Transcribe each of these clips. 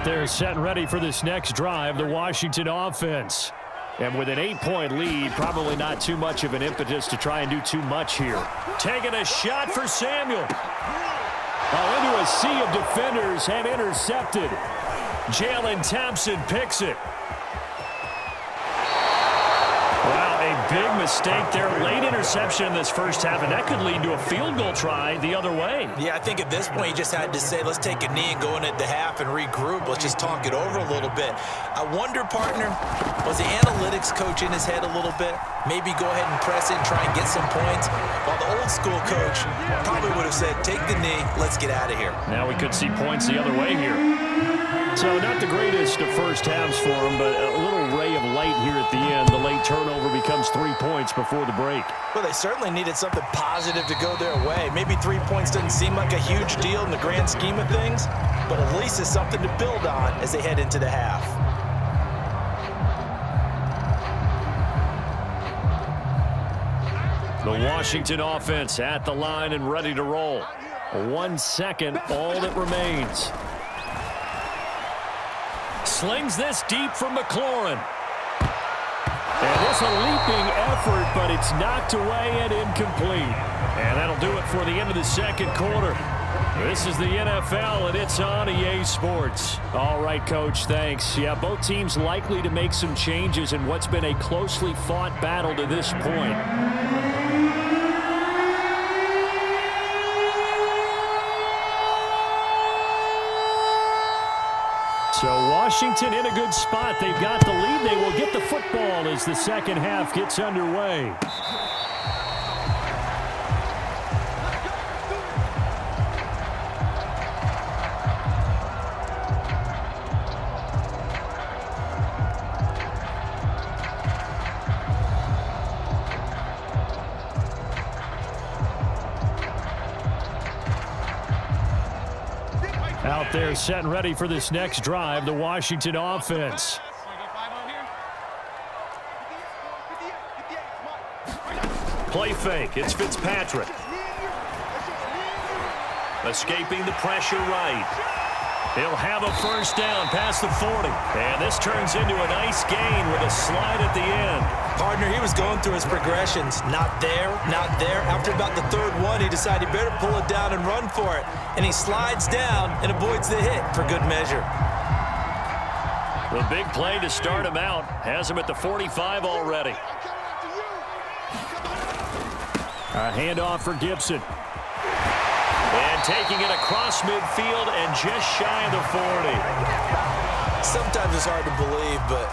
Out there set and ready for this next drive, the Washington offense. And with an 8-point lead, probably not too much of an impetus to try and do too much here. Taking a shot for Samuel. Oh, into a sea of defenders and intercepted. Jalen Thompson picks it. Wow, a big mistake there. Late interception in this first half, and that could lead to a field goal try the other way. Yeah, I think at this point you just had to say, let's take a knee and go into the half and regroup. Let's just talk it over a little bit. I wonder, partner, was the analytics coach in his head a little bit? Maybe go ahead and press it and try and get some points. While the old school coach probably would have said, take the knee, let's get out of here. Now we could see points the other way here. So not the greatest of first halves for him, but a little ray of light here at the end. The late turnover becomes 3 points before the break. Well, they certainly needed something positive to go their way. Maybe 3 points doesn't seem like a huge deal in the grand scheme of things, but at least it's something to build on as they head into the half. The Washington offense at the line and ready to roll. 1 second, all that remains. Slings this deep from McLaurin. And it's a leaping effort, but it's knocked away and incomplete. And that'll do it for the end of the second quarter. This is the NFL, and it's on EA Sports. All right, Coach, thanks. Yeah, both teams likely to make some changes in what's been a closely fought battle to this point. So Washington in a good spot. They've got the lead. They will get the football as the second half gets underway. Out there set and ready for this next drive, the Washington offense. Play fake. It's Fitzpatrick. Escaping the pressure right. He'll have a first down past the 40. And this turns into a nice gain with a slide at the end. Partner, he was going through his progressions. Not there, not there. After about the third one, he decided he better pull it down and run for it. And he slides down and avoids the hit for good measure. The big play to start him out has him at the 45 already. A handoff for Gibson. And taking it across midfield and just shy of the 40. Sometimes it's hard to believe, but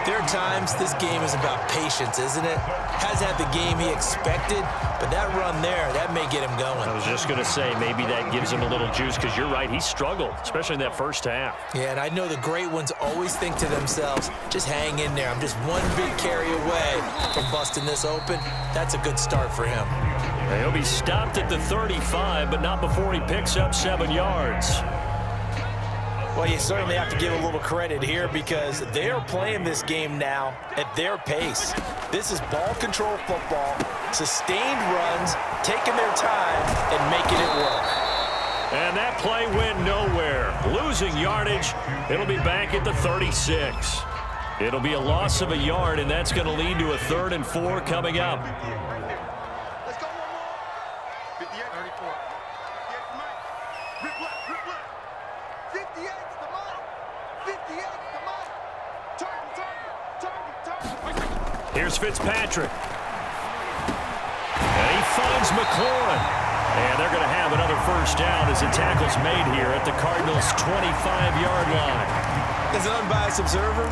there are times this game is about patience, isn't it? Hasn't had the game he expected, but that run there, that may get him going. I was just going to say, maybe that gives him a little juice, because you're right, he struggled, especially in that first half. Yeah, and I know the great ones always think to themselves, just hang in there. I'm just one big carry away from busting this open. That's a good start for him. He'll be stopped at the 35, but not before he picks up 7 yards. Well, you certainly have to give a little credit here because they're playing this game now at their pace. This is ball control football, sustained runs, taking their time and making it work. And that play went nowhere. Losing yardage, it'll be back at the 36. It'll be a loss of a yard, and that's going to lead to a 3rd and 4 coming up. Let's go one more. 58, 34. 58 to Mike. Rip left, rip left. 58 to Mike. 58 to Mike. Target. Here's Fitzpatrick. And he finds McLaurin. And they're going to have another first down as the tackle's made here at the Cardinals' 25-yard line. As an unbiased observer,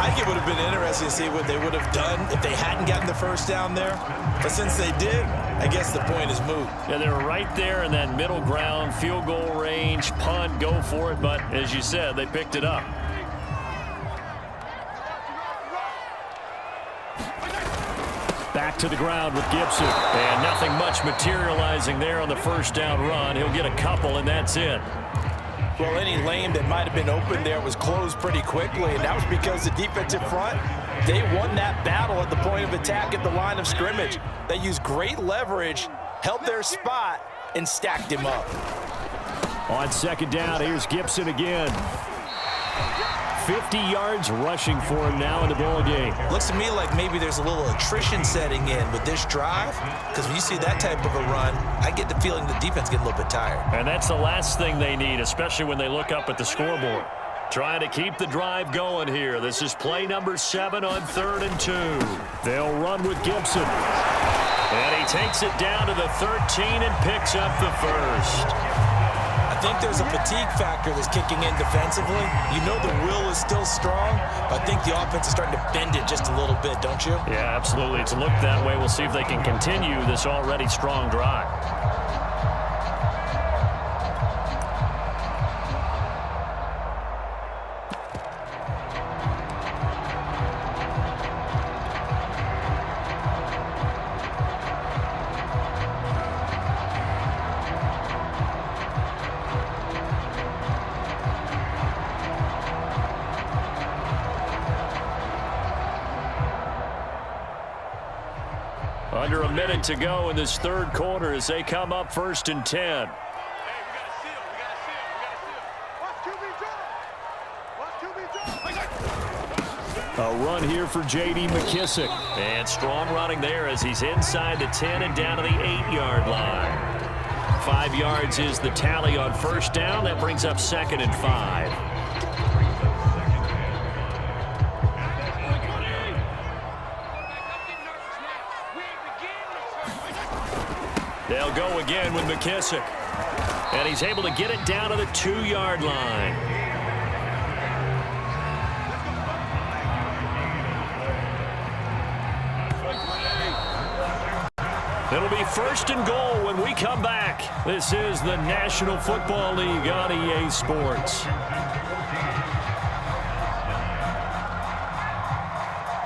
I think it would have been interesting to see what they would have done if they hadn't gotten the first down there. But since they did, I guess the point is moot. Yeah, they were right there in that middle ground, field goal range, punt, go for it. But as you said, they picked it up. Back to the ground with Gibson. And nothing much materializing there on the first down run. He'll get a couple, and that's it. Well, any lane that might have been open there was closed pretty quickly, and that was because the defensive front, they won that battle at the point of attack at the line of scrimmage. They used great leverage, held their spot, and stacked him up. On second down, here's Gibson again. 50 yards rushing for him now in the ball game. Looks to me like maybe there's a little attrition setting in with this drive, because when you see that type of a run, I get the feeling the defense getting a little bit tired. And that's the last thing they need, especially when they look up at the scoreboard. Trying to keep the drive going here. This is play number 7 on 3rd and 2. They'll run with Gibson. And he takes it down to the 13 and picks up the first. I think there's a fatigue factor that's kicking in defensively. You know the will is still strong, but I think the offense is starting to bend it just a little bit, don't you? Yeah, absolutely. It's looked that way. We'll see if they can continue this already strong drive. Under a minute to go in this third quarter as they come up 1st and 10. A run here for J.D. McKissick. And strong running there as he's inside the 10 and down to the 8-yard line. 5 yards is the tally on first down. That brings up 2nd and 5. They'll go again with McKissick. And he's able to get it down to the 2-yard line. It'll be 1st and goal when we come back. This is the National Football League on EA Sports.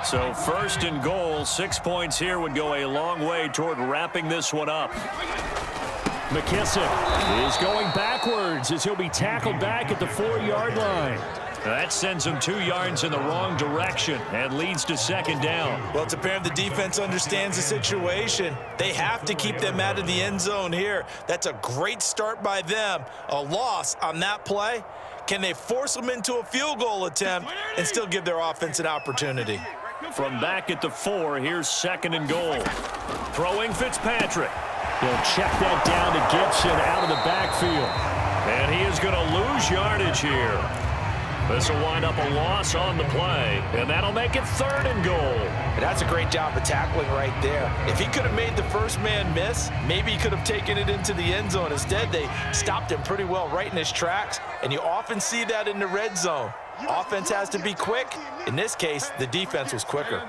So 1st and goal, 6 points here would go a long way toward wrapping this one up. McKissick is going backwards as he'll be tackled back at the 4-yard line. That sends him 2 yards in the wrong direction and leads to 2nd down. Well, it's apparent the defense understands the situation. They have to keep them out of the end zone here. That's a great start by them. A loss on that play. Can they force them into a field goal attempt and still give their offense an opportunity? From back at the 4, here's 2nd and goal. Throwing Fitzpatrick. He'll check that down to Gibson out of the backfield. And he is going to lose yardage here. This will wind up a loss on the play, and that'll make it 3rd and goal. And that's a great job of tackling right there. If he could have made the first man miss, maybe he could have taken it into the end zone. Instead, they stopped him pretty well right in his tracks, and you often see that in the red zone. Offense has to be quick. In this case, the defense was quicker.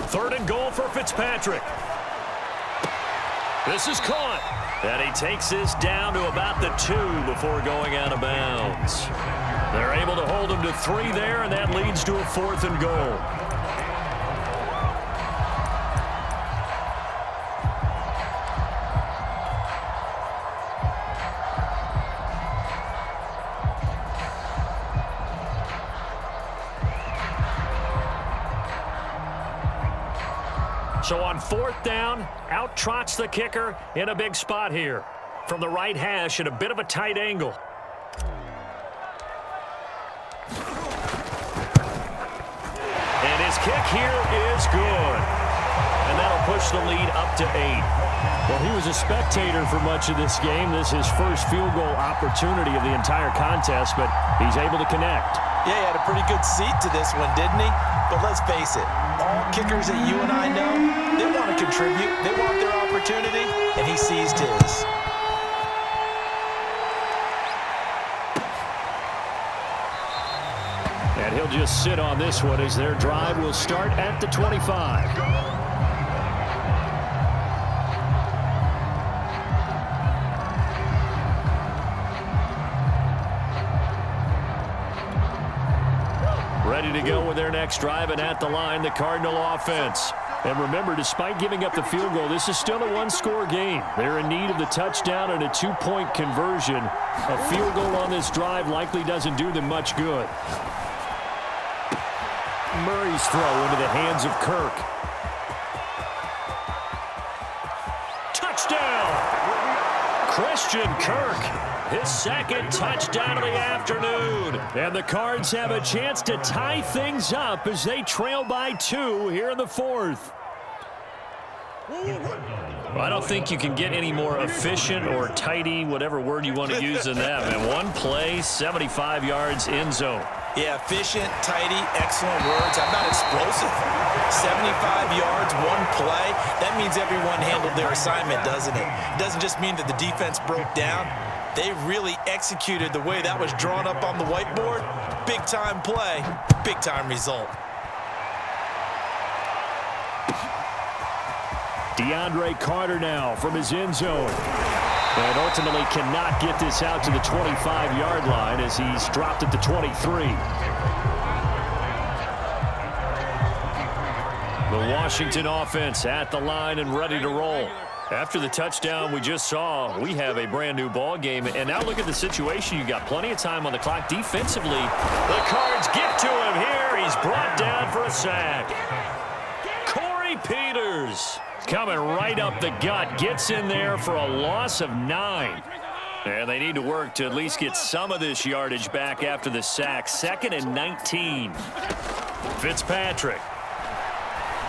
Third and goal for Fitzpatrick. This is caught. And he takes this down to about the 2 before going out of bounds. They're able to hold him to 3 there, and that leads to a 4th and goal. So on 4th down, out trots the kicker in a big spot here. From the right hash at a bit of a tight angle. And his kick here is good. And that'll push the lead up to 8. Well, he was a spectator for much of this game. This is his first field goal opportunity of the entire contest, but he's able to connect. Yeah, he had a pretty good seat to this one, didn't he? But let's face it, all kickers that you and I know, they want to contribute. They want their opportunity, and he seized his. And he'll just sit on this one as their drive will start at the 25. Ready to go with their next drive, and at the line, the Cardinal offense. And remember, despite giving up the field goal, this is still a one-score game. They're in need of the touchdown and a two-point conversion. A field goal on this drive likely doesn't do them much good. Murray's throw into the hands of Kirk. Touchdown! Christian Kirk, his second touchdown of the afternoon. And the Cards have a chance to tie things up as they trail by 2 here in the fourth. I don't think you can get any more efficient or tidy, whatever word you want to use than that, man. One play, 75 yards, end zone. Yeah, efficient, tidy, excellent words. How about explosive? 75 yards, one play. That means everyone handled their assignment, doesn't it? It doesn't just mean that the defense broke down. They really executed the way that was drawn up on the whiteboard. Big-time play, big-time result. DeAndre Carter now from his end zone. And ultimately cannot get this out to the 25-yard line as he's dropped at the 23. The Washington offense at the line and ready to roll. After the touchdown we just saw, we have a brand new ball game. And now look at the situation. You got plenty of time on the clock defensively. The Cards get to him here. He's brought down for a sack. Corey Peters coming right up the gut, gets in there for a loss of 9. And they need to work to at least get some of this yardage back after the sack. 2nd and 19. Fitzpatrick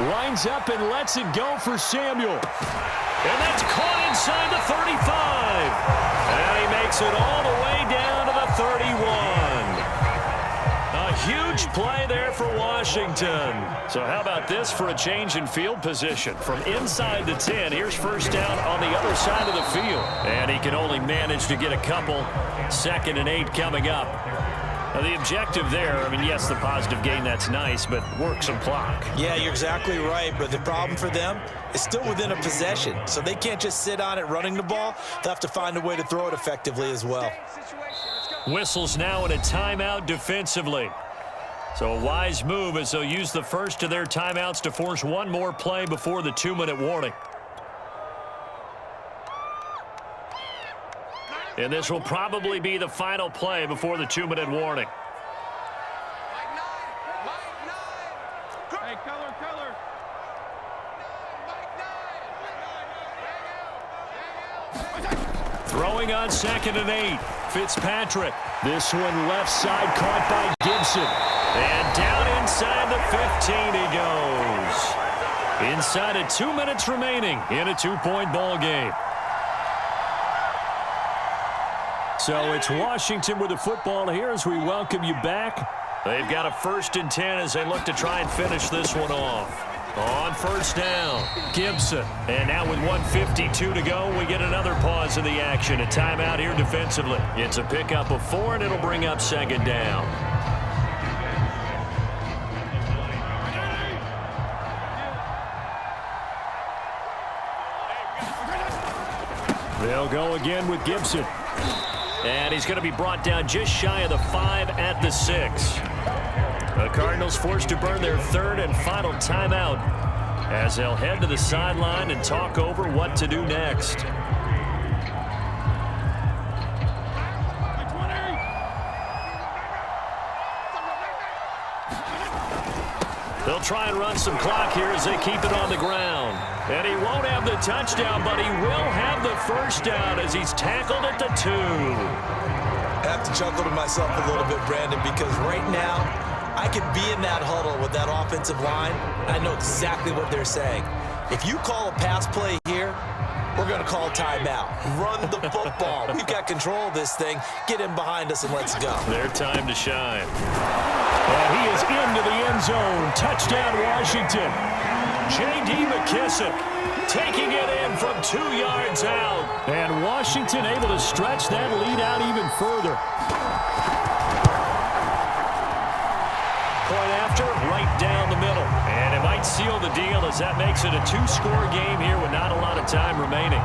lines up and lets it go for Samuel. And that's caught inside the 35. And he makes it all the way down to the 31. A huge play there for Washington. So how about this for a change in field position? From inside the 10, here's first down on the other side of the field. And he can only manage to get a couple. 2nd and 8 coming up. Now the objective there, I mean, yes, the positive gain, that's nice, but work some clock. Yeah, you're exactly right, but the problem for them is still within a possession. So they can't just sit on it running the ball. They'll have to find a way to throw it effectively as well. Whistles now in a timeout defensively. So a wise move as they'll use the first of their timeouts to force one more play before the 2-minute warning. And this will probably be the final play before the 2-minute warning. Hey, color. Throwing on 2nd and 8. Fitzpatrick. This one left side caught by Gibson. And down inside the 15 he goes. Inside of 2 minutes remaining in a 2-point ball game. So it's Washington with the football here as we welcome you back. They've got a 1st and 10 as they look to try and finish this one off. On first down, Gibson. And now with 1:52 to go, we get another pause in the action. A timeout here defensively. It's a pickup of 4, and it'll bring up 2nd down. They'll go again with Gibson. And he's going to be brought down just shy of the 5 at the 6. The Cardinals forced to burn their 3rd and final timeout as they'll head to the sideline and talk over what to do next. They'll try and run some clock here as they keep it on the ground. And he won't have the touchdown, but he will have the first down as he's tackled at the 2. I have to chuckle to myself a little bit, Brandon, because right now I could be in that huddle with that offensive line. I know exactly what they're saying. If you call a pass play here, we're going to call timeout. Run the football. We've got control of this thing. Get in behind us and let's go. Their time to shine. And he is into the end zone. Touchdown, Washington. J.D. McKissick taking it in from 2 yards out. And Washington able to stretch that lead out even further. Point after, right down the middle. And it might seal the deal as that makes it a 2-score game here with not a lot of time remaining.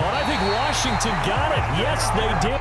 Oh, and I think Washington got it. Yes, they did.